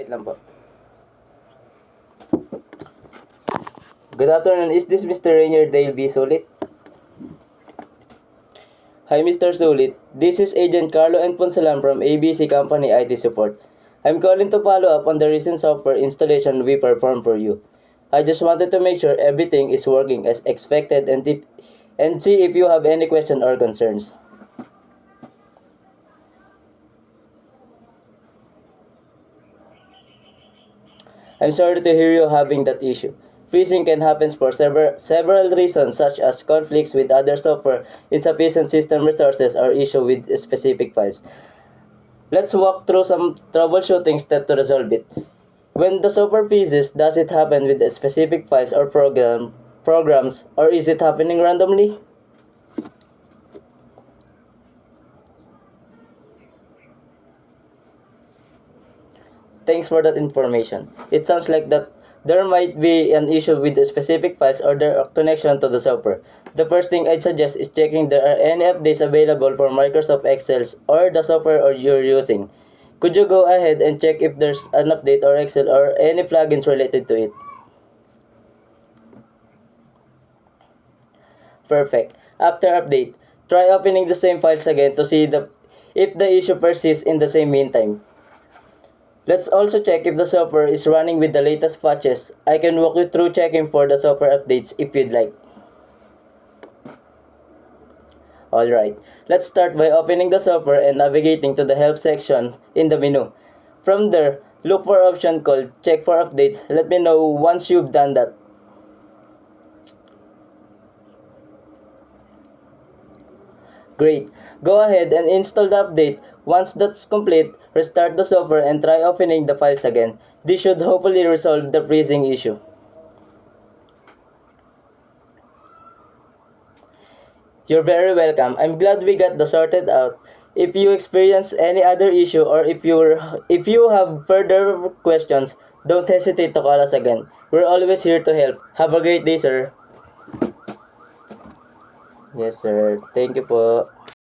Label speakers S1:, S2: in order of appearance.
S1: Wait lang po. Good afternoon. Is this Mr. Rainier Dale B. Sulit? Hi, Mr. Sulit. This is Agent Carlo N. Ponsalan from ABC Company IT Support. I'm calling to follow up on the recent software installation we performed for you. I just wanted to make sure everything is working as expected and see if you have any questions or concerns. I'm sorry to hear you having that issue. Freezing can happen for several reasons such as conflicts with other software, insufficient system resources, or issue with specific files. Let's walk through some troubleshooting steps to resolve it. When the software freezes, does it happen with specific files or programs, or is it happening randomly? Thanks for that information. It sounds like that there might be an issue with the specific files or their connection to the software. The first thing I'd suggest is checking there are any updates available for Microsoft Excel or the software you're using. Could you go ahead and check if there's an update or Excel or any plugins related to it? Perfect. After update, try opening the same files again to see if the issue persists in the same meantime. Let's also check if the software is running with the latest patches. I can walk you through checking for the software updates if you'd like. Alright, let's start by opening the software and navigating to the help section in the menu. From there, look for option called check for updates. Let me know once you've done that. Great. Go ahead and install the update. Once that's complete, restart the software and try opening the files again. This should hopefully resolve the freezing issue. You're very welcome. I'm glad we got the sorted out. If you experience any other issue or if you have further questions, don't hesitate to call us again. We're always here to help. Have a great day, sir. Yes, sir. Thank you po.